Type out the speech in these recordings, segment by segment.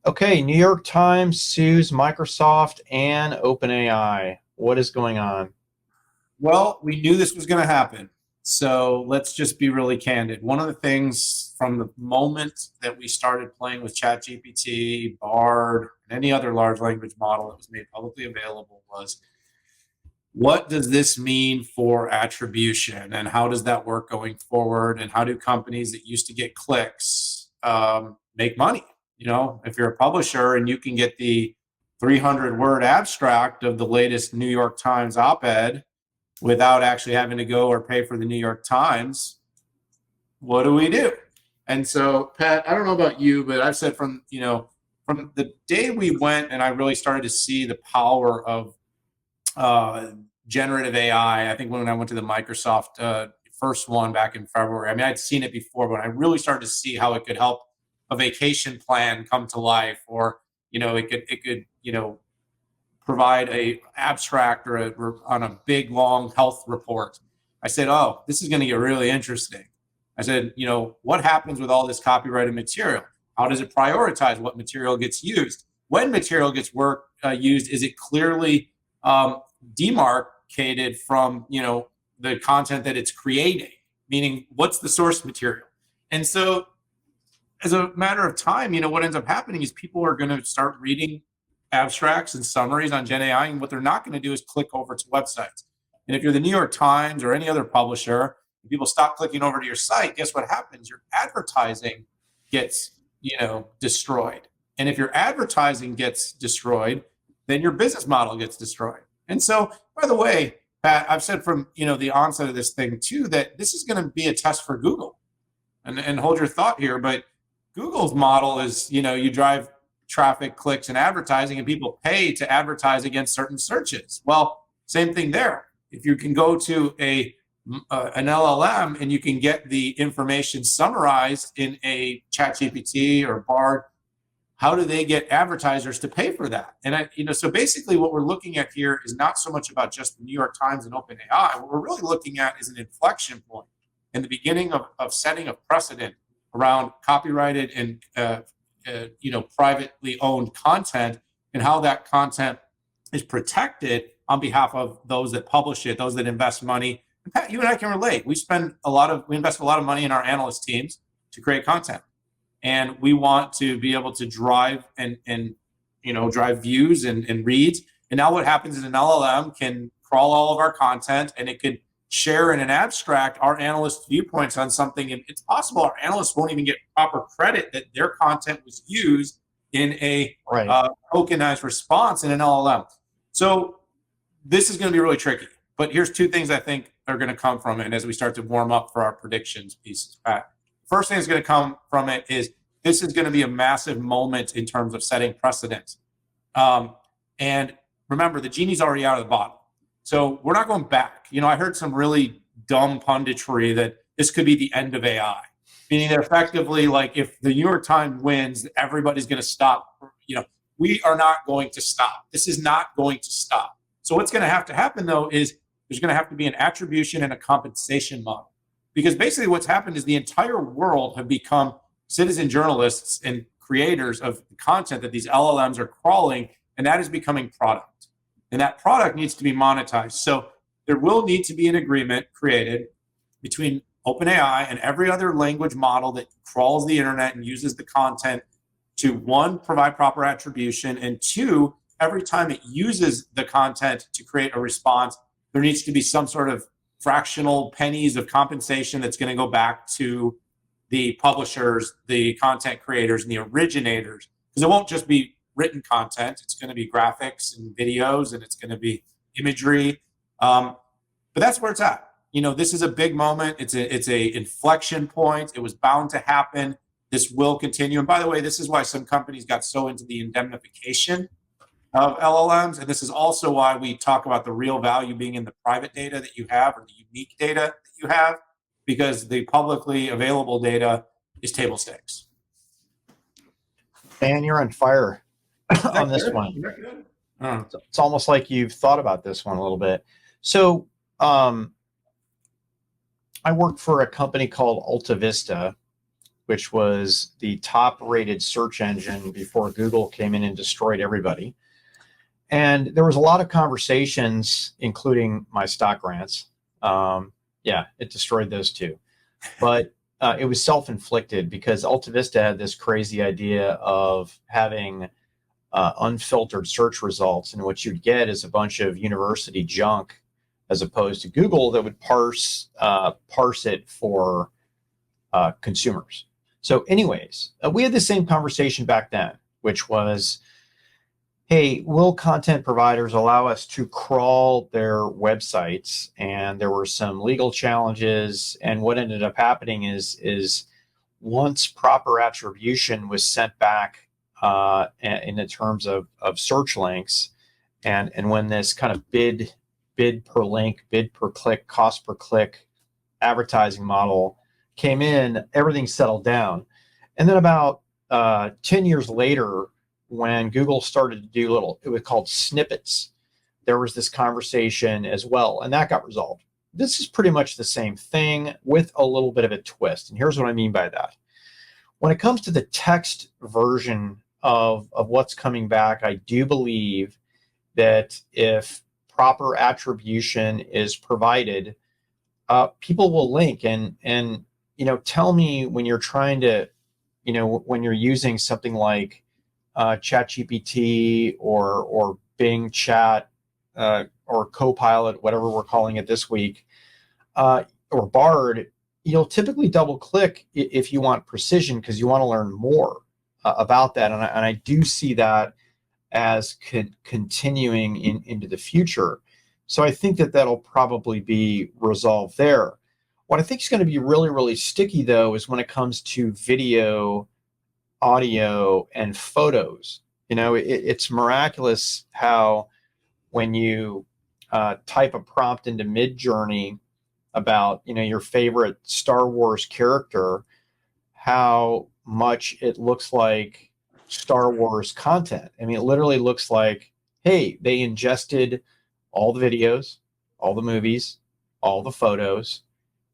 Okay, New York Times sues Microsoft and OpenAI. What is going on? Well, we knew this was going to happen. So let's just be really candid. One of the things from the moment that we started playing with ChatGPT, Bard, and any other large language model that was made publicly available was, what does this mean for attribution, and how does that work going forward? And how do companies that used to get clicks make money? If you're a publisher and you can get the 300 word abstract of the latest New York Times op-ed without actually having to go or pay for the New York Times, what do we do? And so, Pat, I don't know about you, but I've said from the day we went and I really started to see the power of generative AI. I think when I went to the Microsoft first one back in February, I mean, I'd seen it before, but I really started to see how it could help a vacation plan come to life, or it could provide a abstract on a big long health report. I said, oh, this is going to get really interesting. I said, what happens with all this copyrighted material? How does it prioritize what material gets used? When material gets used, is it clearly demarcated from the content that it's creating? Meaning, what's the source material? And so, as a matter of time, what ends up happening is people are going to start reading abstracts and summaries on Gen AI, and what they're not going to do is click over to websites. And if you're the New York Times or any other publisher, and people stop clicking over to your site, guess what happens? Your advertising gets, destroyed. And if your advertising gets destroyed, then your business model gets destroyed. And so, by the way, Pat, I've said from the onset of this thing too that this is going to be a test for Google. And hold your thought here, but Google's model is, you drive traffic, clicks, and advertising, and people pay to advertise against certain searches. Well, same thing there. If you can go to an LLM and you can get the information summarized in a ChatGPT or Bard, how do they get advertisers to pay for that? And so basically, what we're looking at here is not so much about just the New York Times and OpenAI. What we're really looking at is an inflection point in the beginning of setting a precedent around copyrighted and privately owned content, and how that content is protected on behalf of those that publish it, those that invest money. And Pat, you and I can relate. We invest a lot of money in our analyst teams to create content, and we want to be able to drive and drive views and reads. And now what happens is an LLM can crawl all of our content, and it could share in an abstract our analyst viewpoints on something, and it's possible our analysts won't even get proper credit that their content was used in a tokenized response in an LLM. So this is going to be really tricky. But here's two things I think are going to come from it, and as we start to warm up for our predictions pieces, Pat. First thing that's going to come from it is this is going to be a massive moment in terms of setting precedents. And remember, the genie's already out of the bottle. So we're not going back. I heard some really dumb punditry that this could be the end of AI, meaning that effectively, like, if the New York Times wins, everybody's going to stop. We are not going to stop. This is not going to stop. So what's going to have to happen, though, is there's going to have to be an attribution and a compensation model. Because basically what's happened is the entire world have become citizen journalists and creators of the content that these LLMs are crawling, and that is becoming product. And that product needs to be monetized. So there will need to be an agreement created between OpenAI and every other language model that crawls the internet and uses the content to, one, provide proper attribution, and two, every time it uses the content to create a response, there needs to be some sort of fractional pennies of compensation that's going to go back to the publishers, the content creators, and the originators. Because it won't just be written content. It's going to be graphics and videos, and it's going to be imagery. But that's where it's at. This is a big moment. It's a inflection point. It was bound to happen. This will continue. And by the way, this is why some companies got so into the indemnification of LLMs. And this is also why we talk about the real value being in the private data that you have, or the unique data that you have, because the publicly available data is table stakes. Dan, you're on fire on this one. It's almost like you've thought about this one a little bit. So I work for a company called Alta Vista, which was the top-rated search engine before Google came in and destroyed everybody. And there was a lot of conversations, including my stock grants. Yeah, it destroyed those too. But it was self-inflicted because AltaVista had this crazy idea of having unfiltered search results, and what you'd get is a bunch of university junk, as opposed to Google that would parse it for consumers. So, anyways, we had the same conversation back then, which was, hey, will content providers allow us to crawl their websites? And there were some legal challenges. And what ended up happening is once proper attribution was sent back in the terms of search links, and when this kind of bid per link, bid per click, cost per click advertising model came in, everything settled down. And then about 10 years later, when Google started to do it was called snippets, there was this conversation as well, and that got resolved. This is pretty much the same thing with a little bit of a twist. And here's what I mean by that. When it comes to the text version of what's coming back, I do believe that if proper attribution is provided, people will link and tell me when you're trying to, when you're using something like ChatGPT or Bing Chat or Copilot, whatever we're calling it this week, or Bard, you'll typically double click if you want precision because you want to learn more about that. And I do see that as continuing into the future. So I think that that'll probably be resolved there. What I think is going to be really, really sticky, though, is when it comes to video, audio, and photos. It's miraculous how when you type a prompt into Midjourney about, your favorite Star Wars character, how much it looks like Star Wars content. I mean, it literally looks like, hey, they ingested all the videos, all the movies, all the photos,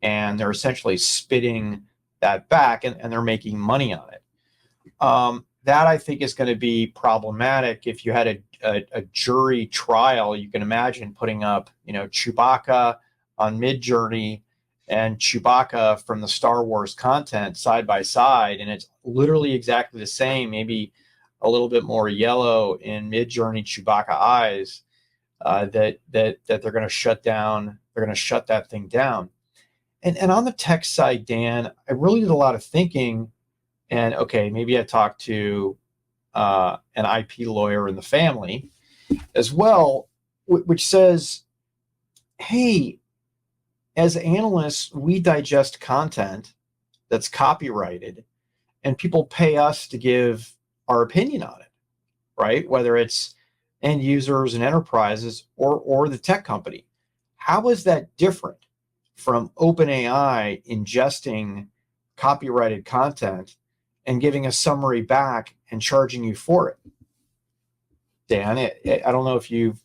and they're essentially spitting that back and they're making money on it. That I think is going to be problematic. If you had a jury trial, you can imagine putting up, Chewbacca on Midjourney and Chewbacca from the Star Wars content side by side, and it's literally exactly the same, maybe a little bit more yellow in Midjourney Chewbacca eyes, that they're going to shut down. They're going to shut that thing down. And on the tech side, Dan, I really did a lot of thinking. And okay, maybe I talked to an IP lawyer in the family as well, which says, hey, as analysts, we digest content that's copyrighted, and people pay us to give our opinion on it, right? Whether it's end users and enterprises or the tech company. How is that different from OpenAI ingesting copyrighted content and giving a summary back and charging you for it? Dan, I don't know if you've,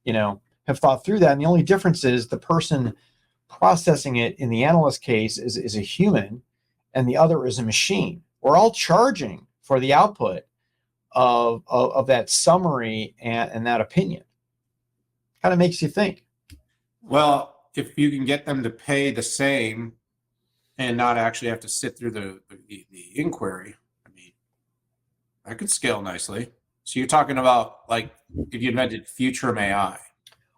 have thought through that. And the only difference is the person processing it in the analyst case is a human and the other is a machine. We're all charging for the output of that summary and that opinion. Kind of makes you think. Well, if you can get them to pay the same and not actually have to sit through the inquiry, I mean, that could scale nicely. So you're talking about like if you invented Futurum AI.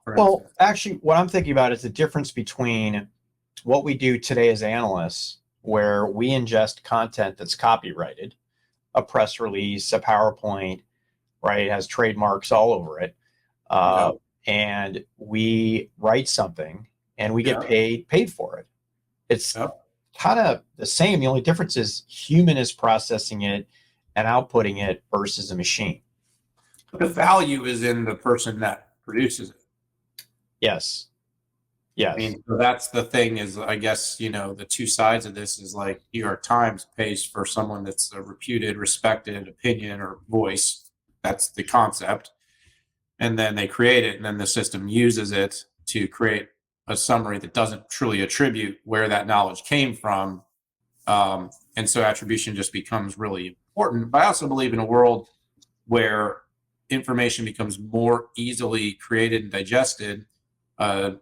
Well, actually, what I'm thinking about is the difference between what we do today as analysts, where we ingest content that's copyrighted, a press release, a PowerPoint, right, has trademarks all over it, and we write something and we get paid for it. It's kind of the same. The only difference is human is processing it and outputting it versus a machine. The value is in the person that produces it. Yes. Yes. I mean, so that's the thing is, I guess, the two sides of this is like New York Times pays for someone that's a reputed, respected opinion or voice. That's the concept. And then they create it, and then the system uses it to create a summary that doesn't truly attribute where that knowledge came from And so attribution just becomes really important. But I also believe in a world where information becomes more easily created and digested, that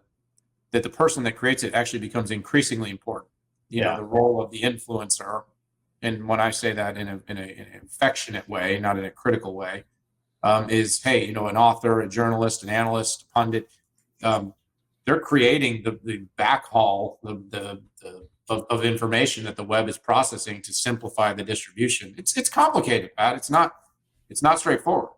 the person that creates it actually becomes increasingly important. You know, the role of the influencer, and when I say that in an affectionate way, not in a critical way, is, hey, you know, an author, a journalist, an analyst, a pundit, they're creating the backhaul of information that the web is processing to simplify the distribution. It's complicated, Pat. It's not straightforward.